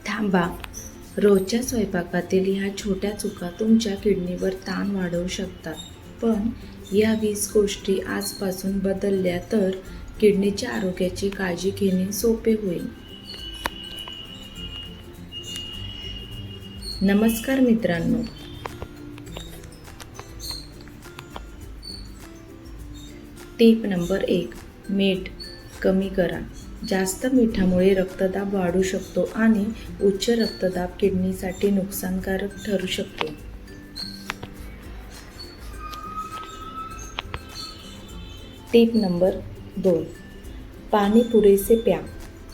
थांबा. रोजच्या स्वयंपाकातील ह्या छोट्या चुका तुमच्या किडनीवर ताण वाढवू शकतात. पण या 20 गोष्टी आजपासून बदलल्या तर किडनीच्या आरोग्याची काळजी घेणे सोपे होईल. नमस्कार मित्रांनो. Tip number 1. मीठ कमी करा. जास्त मिठामुळे रक्तदाब वाढू शकतो आणि उच्च रक्तदाब किडनीसाठी नुकसानकारक ठरू शकतो. Tip number 2. पाणी पुरेसे प्या.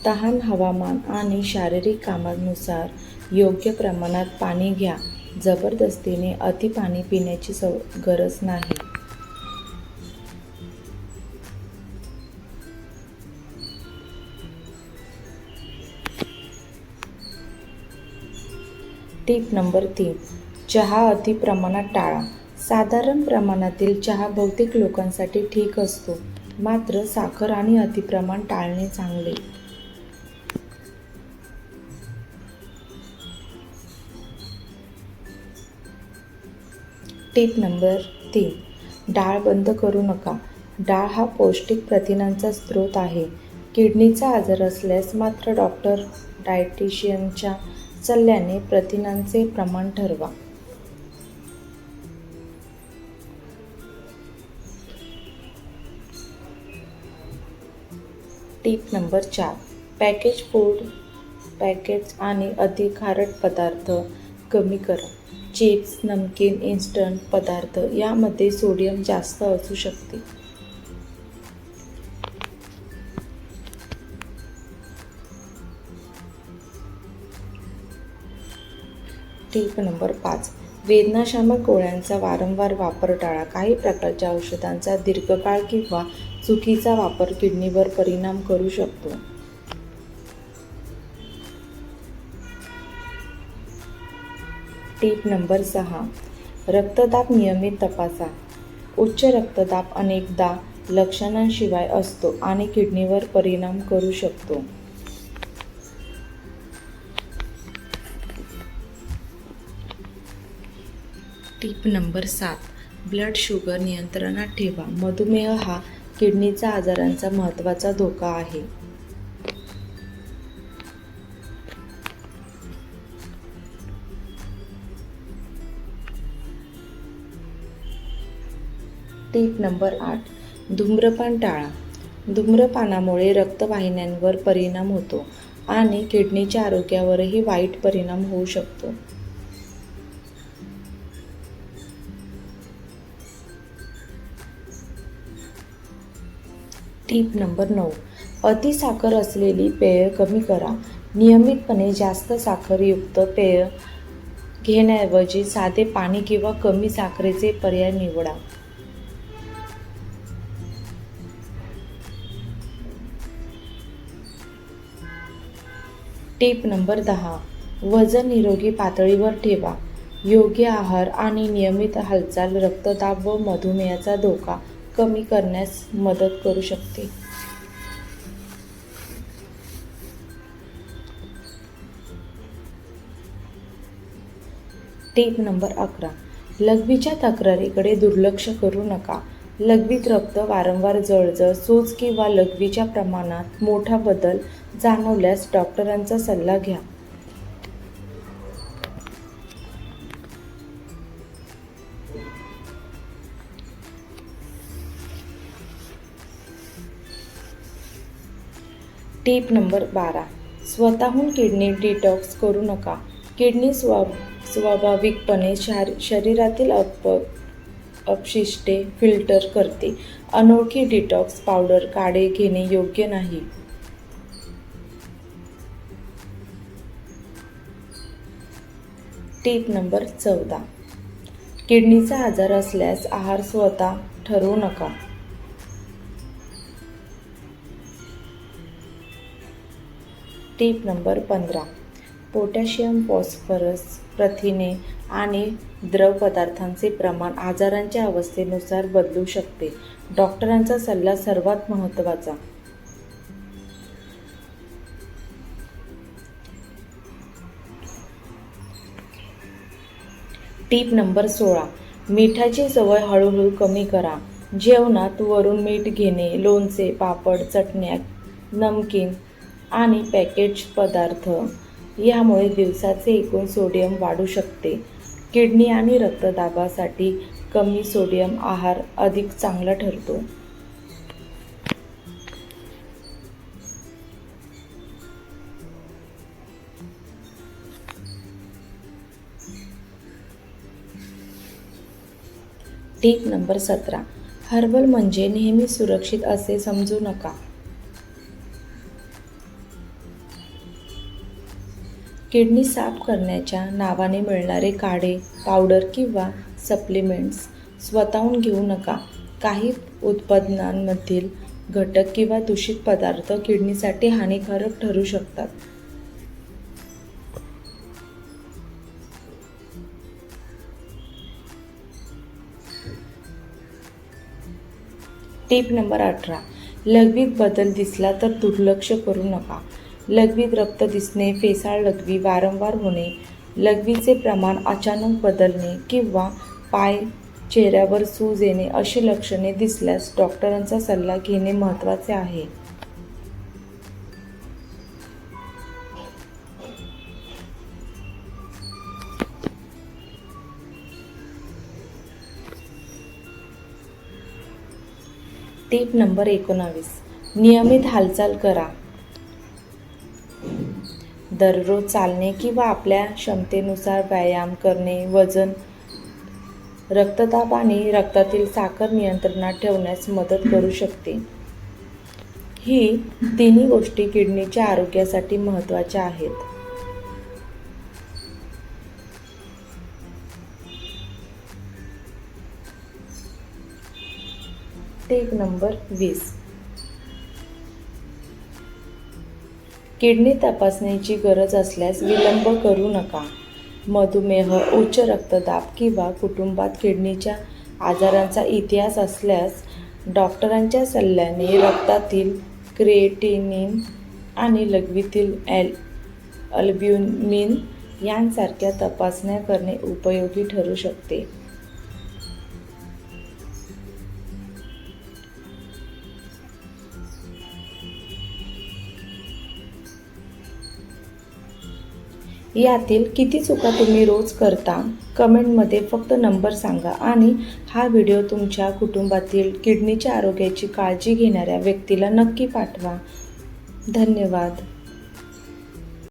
तहान, हवामान आणि शारीरिक कामानुसार योग्य प्रमाणात पाणी घ्या. जबरदस्तीने अति पाणी पिण्याची गरज नाही. Tip number 3. चहा अति प्रमाणात टाळा. साधारण प्रमाणातील चहा बहुतेक लोकांसाठी ठीक असतो, मात्र साखर आणि अतिप्रमाण टाळणे चांगले. Tip number 3. डाळ बंद करू नका. डाळ हा पौष्टिक प्रथिनांचा स्रोत आहे. किडनीचा आजार असल्यास मात्र डॉक्टर, डायटिशियनच्या सल्ल्याने प्रथिनांचे प्रमाण ठरवा. Tip number 4. Package food, package आणि अति खारट पदार्थ कमी करा. चिप्स, नमकीन, इन्स्टंट पदार्थ यामध्ये सोडियम जास्त असू शकते. Tip number 5. वेदनाशामक गोळ्यांचा वारंवार वापर टाळा. काही प्रकारच्या औषधांचा दीर्घकाळ किंवा चुकीचा वापर किडनीवर परिणाम करू शकतो. Tip number 6. रक्तदाब नियमित तपासा. उच्च रक्तदाब अनेकदा लक्षणांशिवाय असतो आणि किडनीवर परिणाम करू शकतो. Tip number 7. ब्लड शुगर नियंत्रणात ठेवा. मधुमेह हा किडनीचा आजारांचा महत्त्वाचा धोका आहे. Tip number 8. धूम्रपान टाळा. धूम्रपानामुळे रक्तवाहिन्यांवर परिणाम होतो आणि किडनीच्या आरोग्यावरही वाईट परिणाम होऊ शकतो. Tip number 9. अति साखर असलेली पेय कमी करा. नियमितपणे जास्त साखरयुक्त पेय घेण्याऐवजी साधे पाणी किंवा कमी साखरेचे पर्याय निवडा. Tip number 10. वजन निरोगी पातळीवर ठेवा. योग्य आहार आणि नियमित हालचाल रक्तदाब व मधुमेहाचा धोका कमी करण्यास मदत करू शकते. Tip number 11. लघवीच्या तक्रारीकडे दुर्लक्ष करू नका. लघवीत रक्त वारंवार जळजळ, सूज किंवा लघवीच्या प्रमाणात मोठा बदल जाणवल्यास डॉक्टरांचा सल्ला घ्या. Tip number 12. स्वतःहून किडनी डिटॉक्स करू नका. किडनी स्वाभाविकपणे शरीरातील अपशिष्टे फिल्टर करते. अनोळखी डिटॉक्स पावडर, काढे घेणे योग्य नाही. Tip number 14. किडनीचा आजार असल्यास आहार स्वतः ठरवू नका. Tip number 15. पोटॅशियम, फॉस्फरस, प्रथिने आणि द्रव पदार्थांचे प्रमाण आजारांच्या अवस्थेनुसार बदलू शकते. डॉक्टरांचा सल्ला सर्वात महत्त्वाचा. टीप नंबर 16. मिठाची सवय हळूहळू कमी करा. जेवणात वरून मीठ घेणे, लोणचे, पापड, चटण्या, नमकीन आणि पॅकेज पदार्थ यामुळे दिवसाचे एकूण सोडियम वाढू शकते. किडनी आणि रक्तदाबासाठी कमी सोडियम आहार अधिक चांगला ठरतो. टीप नंबर 17. हर्बल म्हणजे नेहमी सुरक्षित असे समजू नका. किडनी साफ करण्याच्या नावाने मिळणारे काढे, पावडर किंवा सप्लिमेंट्स स्वतःहून घेऊ नका. काही उत्पादनांमधील घटक किंवा दूषित पदार्थ किडनीसाठी हानिकारक ठरू शकतात. टीप नंबर 18. लघवीत बदल दिसला तर दुर्लक्ष करू नका. लघवीत रक्त दिसणे, फेसाळ लघवी वारंवार होणे, लघवीचे प्रमाण अचानक बदलणे किंवा पाय, चेहऱ्यावर सूज येणे अशी लक्षणे दिसल्यास डॉक्टरांचा सल्ला घेणे महत्त्वाचे आहे. टीप नंबर 19. नियमित हालचाल करा. दररोज चालणे किंवा आपल्या क्षमतेनुसार व्यायाम करणे वजन, रक्तदाब आणि रक्तातील साखर नियंत्रणात ठेवण्यास मदत करू शकते. ही तिन्ही गोष्टी किडनीच्या आरोग्यासाठी महत्त्वाच्या आहेत. टीप नंबर 20. किडनी तपासणीची गरज असल्यास विलंब करू नका. मधुमेह, उच्च रक्तदाब किंवा कुटुंबात किडनीच्या आजारांचा इतिहास असल्यास डॉक्टरांच्या सल्ल्याने रक्तातील क्रिएटिनिन आणि लघवीतील अल्ब्युमिन यांसारख्या तपासण्या करणे उपयोगी ठरू शकते. यातील किती चुका तुम्ही रोज करता? कमेंटमध्ये फक्त नंबर सांगा आणि हा व्हिडिओ तुमच्या कुटुंबातील किडनीच्या आरोग्याची काळजी घेणाऱ्या व्यक्तीला नक्की पाठवा. धन्यवाद.